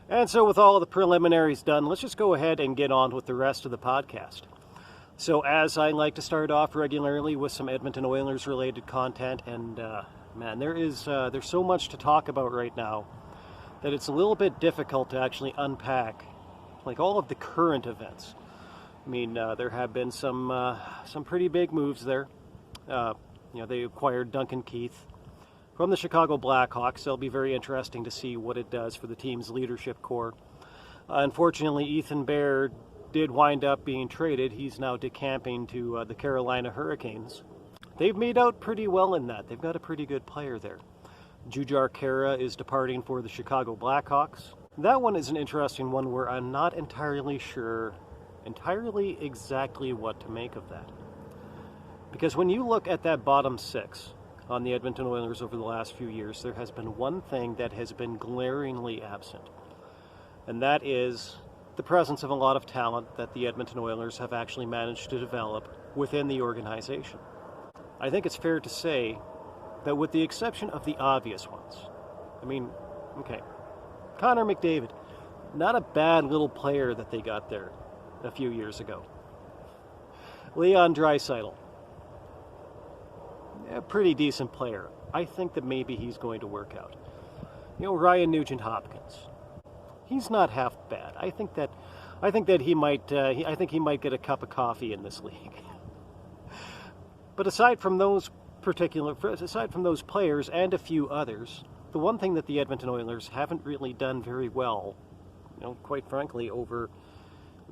And so with all of the preliminaries done, let's just go ahead and get on with the rest of the podcast. So as I like to start off regularly with some Edmonton Oilers related content, and man, there's so much to talk about right now that it's a little bit difficult to actually unpack like all of the current events. I mean, there have been some pretty big moves there. They acquired Duncan Keith from the Chicago Blackhawks. It'll be very interesting to see what it does for the team's leadership core. Unfortunately, Ethan Bear did wind up being traded. He's now decamping to the Carolina Hurricanes. They've made out pretty well in that. They've got a pretty good player there. Jujhar Khaira is departing for the Chicago Blackhawks. That one is an interesting one where I'm not entirely sure exactly what to make of that. Because when you look at that bottom six on the Edmonton Oilers over the last few years, there has been one thing that has been glaringly absent. And that is the presence of a lot of talent that the Edmonton Oilers have actually managed to develop within the organization. I think it's fair to say that with the exception of the obvious ones, Connor McDavid, not a bad little player that they got there a few years ago. Leon Draisaitl, a pretty decent player. I think that maybe he's going to work out. Ryan Nugent-Hopkins, he's not half bad. I think that he might get a cup of coffee in this league. But aside from those players and a few others, the one thing that the Edmonton Oilers haven't really done very well, quite frankly, over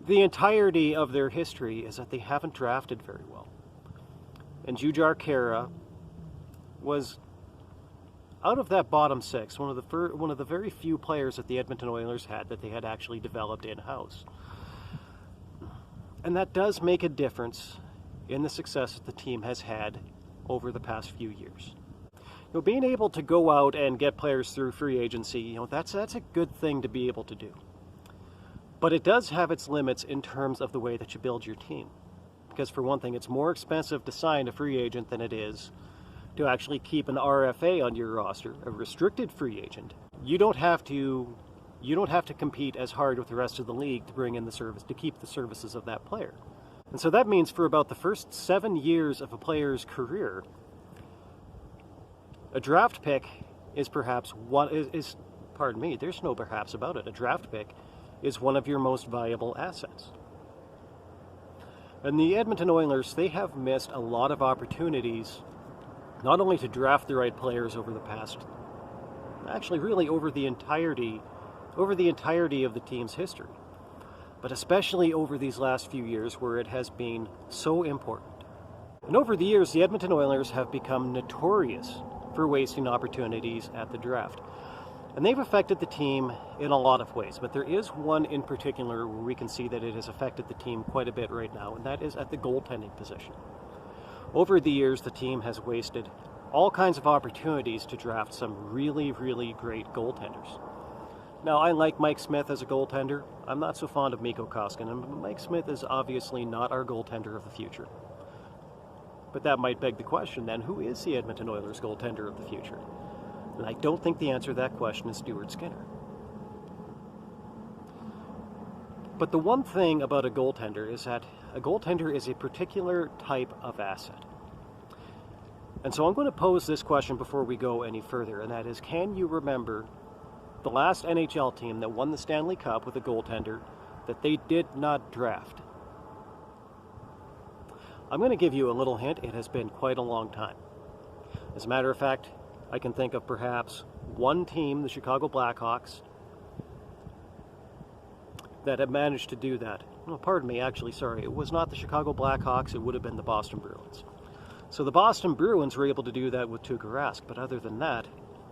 the entirety of their history, is that they haven't drafted very well. And Jujhar Khaira was, out of that bottom six, one of the very few players that the Edmonton Oilers had that they had actually developed in-house. And that does make a difference in the success that the team has had over the past few years. Being able to go out and get players through free agency, that's a good thing to be able to do. But it does have its limits in terms of the way that you build your team. Because for one thing, it's more expensive to sign a free agent than it is to actually keep an RFA on your roster, a restricted free agent. You don't have to compete as hard with the rest of the league to bring in the service, to keep the services of that player. And so that means for about the first 7 years of a player's career, a draft pick is there's no perhaps about it. A draft pick is one of your most valuable assets. And the Edmonton Oilers, they have missed a lot of opportunities, not only to draft the right players over the past, actually really over the entirety of the team's history, but especially over these last few years where it has been so important. And over the years, the Edmonton Oilers have become notorious for wasting opportunities at the draft. And they've affected the team in a lot of ways, but there is one in particular where we can see that it has affected the team quite a bit right now, and that is at the goaltending position. Over the years, the team has wasted all kinds of opportunities to draft some really, really great goaltenders. Now, I like Mike Smith as a goaltender. I'm not so fond of Mikko Koskinen, but Mike Smith is obviously not our goaltender of the future. But that might beg the question then, who is the Edmonton Oilers goaltender of the future? And I don't think the answer to that question is Stuart Skinner. But the one thing about a goaltender is that a goaltender is a particular type of asset. And so I'm going to pose this question before we go any further, and that is, can you remember the last NHL team that won the Stanley Cup with a goaltender that they did not draft? I'm going to give you a little hint. It has been quite a long time. As a matter of fact, I can think of perhaps one team, the Chicago Blackhawks, that have managed to do that. No, pardon me, actually, sorry. It was not the Chicago Blackhawks. It would have been the Boston Bruins. So the Boston Bruins were able to do that with Tuukka Rask, but other than that,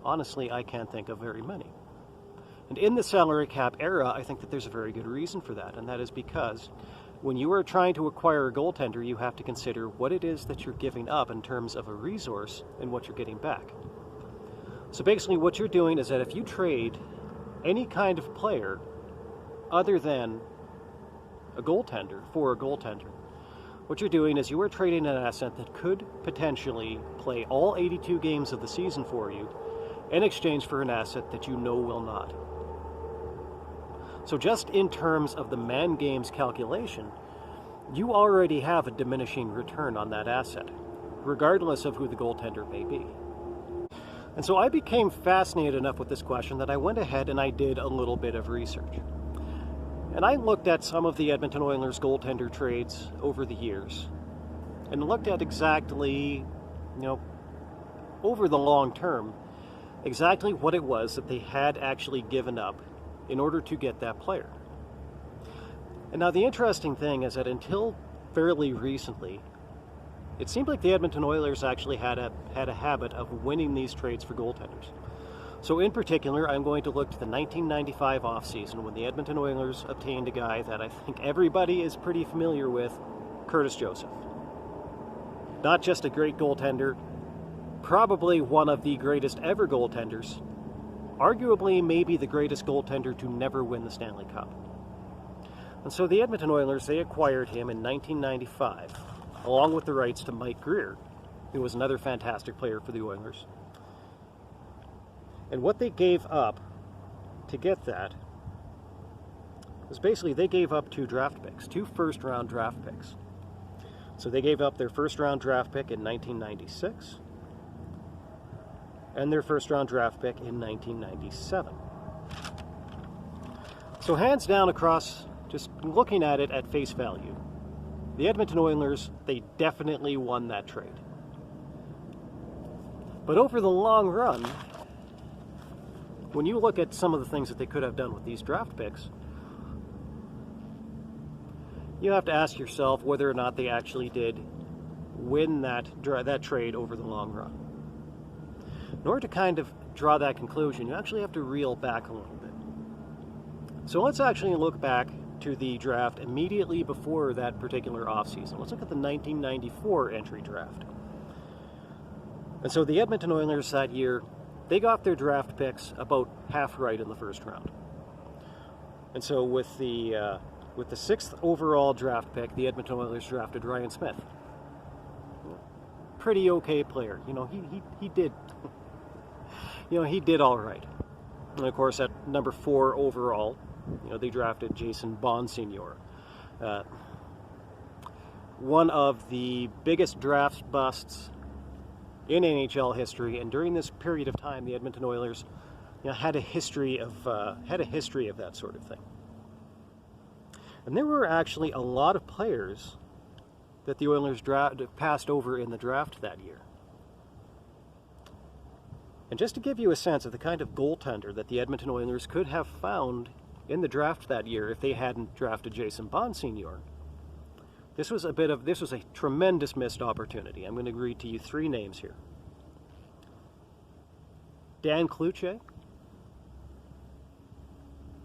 honestly, I can't think of very many. And in the salary cap era, I think that there's a very good reason for that, and that is because when you are trying to acquire a goaltender, you have to consider what it is that you're giving up in terms of a resource and what you're getting back. So basically what you're doing is that if you trade any kind of player other than a goaltender for a goaltender, what you're doing is you are trading an asset that could potentially play all 82 games of the season for you in exchange for an asset that you know will not. So just in terms of the man games calculation, you already have a diminishing return on that asset, regardless of who the goaltender may be. And so I became fascinated enough with this question that I went ahead and I did a little bit of research. And I looked at some of the Edmonton Oilers goaltender trades over the years and looked at exactly, over the long term, exactly what it was that they had actually given up in order to get that player. And now the interesting thing is that until fairly recently, it seemed like the Edmonton Oilers actually had a habit of winning these trades for goaltenders. So in particular, I'm going to look to the 1995 offseason when the Edmonton Oilers obtained a guy that I think everybody is pretty familiar with, Curtis Joseph. Not just a great goaltender, probably one of the greatest ever goaltenders, arguably maybe the greatest goaltender to never win the Stanley Cup. And so the Edmonton Oilers, they acquired him in 1995, along with the rights to Mike Grier, who was another fantastic player for the Oilers. And what they gave up to get that was basically they gave up 2 draft picks, 2 first-round draft picks. So they gave up their first-round draft pick in 1996 and their first-round draft pick in 1997. So hands down across, just looking at it at face value, the Edmonton Oilers, they definitely won that trade. But over the long run, when you look at some of the things that they could have done with these draft picks, you have to ask yourself whether or not they actually did win that trade over the long run. In order to kind of draw that conclusion, you actually have to reel back a little bit. So let's actually look back to the draft immediately before that particular offseason. Let's look at the 1994 entry draft. And so the Edmonton Oilers that year, they got their draft picks about half right in the first round. And so with the 6th overall draft pick, the Edmonton Oilers drafted Ryan Smith. Pretty okay player. He did he did all right. And of course at number 4 overall, they drafted Jason Bonsignor. One of the biggest draft busts in NHL history, and during this period of time, the Edmonton Oilers, had a history of that sort of thing. And there were actually a lot of players that the Oilers passed over in the draft that year. And just to give you a sense of the kind of goaltender that the Edmonton Oilers could have found in the draft that year if they hadn't drafted Jason Bonsignor, this was a tremendous missed opportunity. I'm going to read to you 3 names here. Dan Cloutier,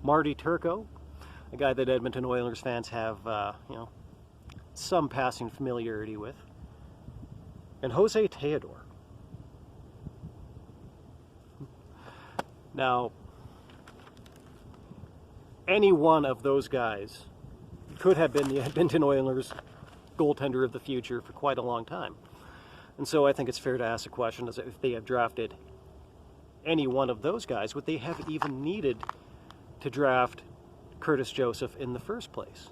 Marty Turco, a guy that Edmonton Oilers fans have, some passing familiarity with, and Jose Theodore. Now, any one of those guys could have been the Edmonton Oilers goaltender of the future for quite a long time. And so I think it's fair to ask the question, as if they have drafted any one of those guys, would they have even needed to draft Curtis Joseph in the first place?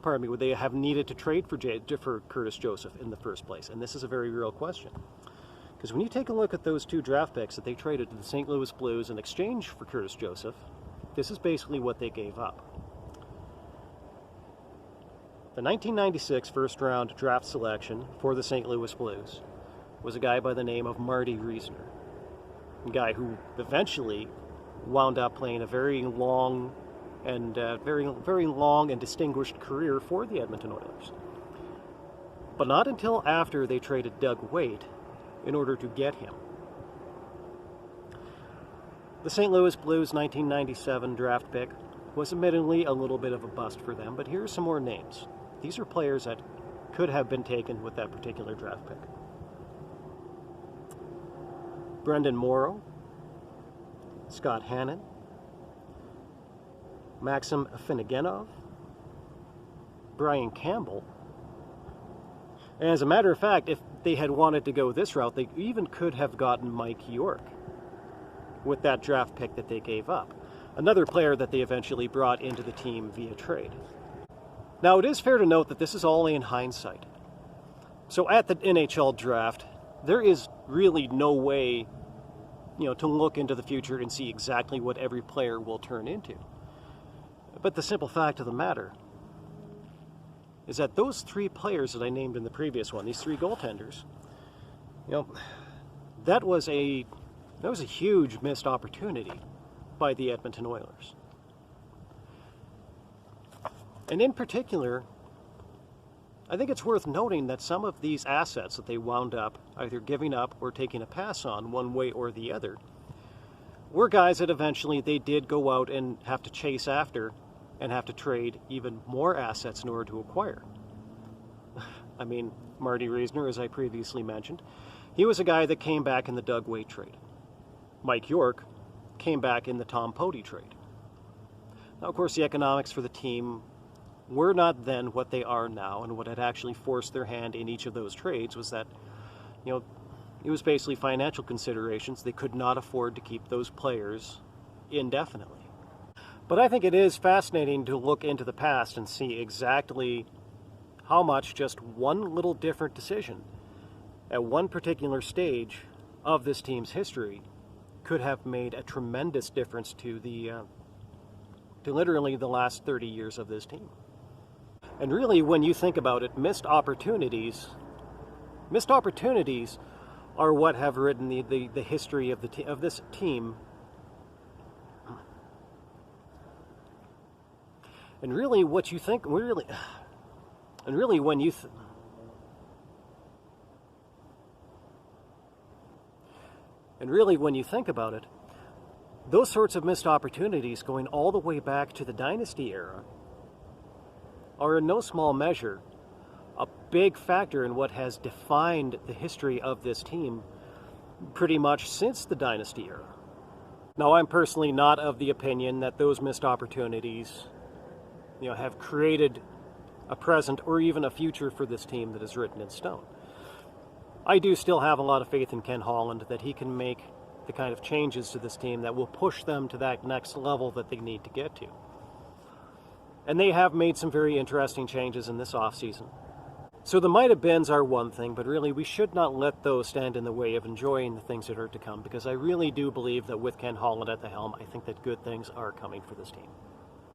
Pardon me, would they have needed to trade for Curtis Joseph in the first place? And this is a very real question. Because when you take a look at those 2 draft picks that they traded to the St. Louis Blues in exchange for Curtis Joseph, this is basically what they gave up. The 1996 first-round draft selection for the St. Louis Blues was a guy by the name of Marty Reisner, a guy who eventually wound up playing a very long and distinguished career for the Edmonton Oilers. But not until after they traded Doug Weight in order to get him. The St. Louis Blues 1997 draft pick was admittedly a little bit of a bust for them, but here are some more names. These are players that could have been taken with that particular draft pick. Brendan Morrow, Scott Hannon, Maxim Afinogenov, Brian Campbell. And as a matter of fact, if they had wanted to go this route, they even could have gotten Mike York with that draft pick that they gave up. another player that they eventually brought into the team via trade. Now, it is fair to note that this is all in hindsight. So at the NHL draft, there is really no way, to look into the future and see exactly what every player will turn into. But the simple fact of the matter is that those three players that I named in the previous one, these three goaltenders, that was a huge missed opportunity by the Edmonton Oilers. And in particular, I think it's worth noting that some of these assets that they wound up either giving up or taking a pass on one way or the other were guys that eventually they did go out and have to chase after and have to trade even more assets in order to acquire. I mean, Marty Reisner, as I previously mentioned, he was a guy that came back in the Doug Weight trade. Mike York came back in the Tom Poti trade. Now, of course, the economics for the team were not then what they are now, and what had actually forced their hand in each of those trades was that, it was basically financial considerations. They could not afford to keep those players indefinitely. But I think it is fascinating to look into the past and see exactly how much just one little different decision at one particular stage of this team's history could have made a tremendous difference to literally the last 30 years of this team. And really, when you think about it, missed opportunities are what have written the history of this team. And really, what you think, when you think about it, those sorts of missed opportunities going all the way back to the Dynasty era are in no small measure a big factor in what has defined the history of this team pretty much since the Dynasty era. Now, I'm personally not of the opinion that those missed opportunities, have created a present or even a future for this team that is written in stone. I do still have a lot of faith in Ken Holland that he can make the kind of changes to this team that will push them to that next level that they need to get to. And they have made some very interesting changes in this offseason. So the might-have-beens are one thing, but really we should not let those stand in the way of enjoying the things that are to come, because I really do believe that with Ken Holland at the helm, I think that good things are coming for this team.